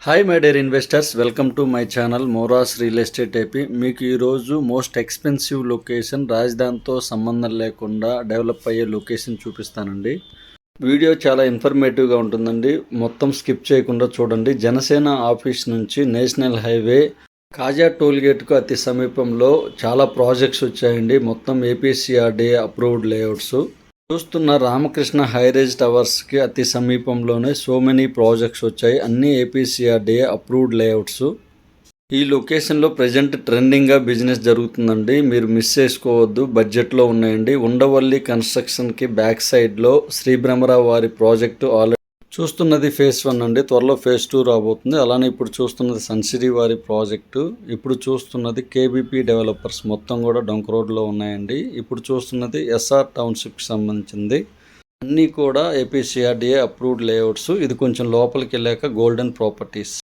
Hi my dear investors, welcome to my channel Moras real estate AP. మీకు ఈరోజు most expensive location, రాజధానితో సంబంధం లేకుండా develop అయ్యే location చూపిస్తానండి. వీడియో చాలా ఇన్ఫర్మేటివ్గా ఉంటుందండి, మొత్తం స్కిప్ చేయకుండా చూడండి. జనసేన ఆఫీస్ నుంచి నేషనల్ హైవే కాజా టోల్గేట్కు అతి సమీపంలో చాలా ప్రాజెక్ట్స్ వచ్చాయండి. మొత్తం ఏపీసీఆర్డీఏ అప్రూవ్డ్ లేఅవుట్స్. చూస్తున్న రామకృష్ణ హైరేజ్ టవర్స్కి అతి సమీపంలోనే సో మెనీ ప్రాజెక్ట్స్ వచ్చాయి. అన్ని ఏపీసీఆర్డీఏ అప్రూవ్డ్ లేఅవుట్స్. ఈ లొకేషన్లో ప్రజెంట్ ట్రెండింగ్గా బిజినెస్ జరుగుతుందండి, మీరు మిస్ చేసుకోవద్దు. బడ్జెట్లో ఉన్నాయండి. ఉండవల్లి కన్స్ట్రక్షన్కి బ్యాక్ సైడ్లో శ్రీ బ్రహ్మరావు వారి ప్రాజెక్టు ఆల్రెడీ చూస్తున్నది ఫేజ్ 1 అండి. త్వరలో ఫేజ్ 2 రాబోతుంది. అలానే ఇప్పుడు చూస్తున్నది సన్సిటీ వారి ప్రాజెక్టు. ఇప్పుడు చూస్తున్నది కేబీపీ డెవలపర్స్, మొత్తం కూడా డొంక రోడ్లో ఉన్నాయండి. ఇప్పుడు చూస్తున్నది ఎస్ఆర్ టౌన్షిప్కి సంబంధించింది. అన్నీ కూడా ఏపీసీఆర్డీఏ అప్రూవ్డ్ లేఅవుట్స్. ఇది కొంచెం లోపలికి వెళ్ళాక గోల్డెన్ ప్రాపర్టీస్.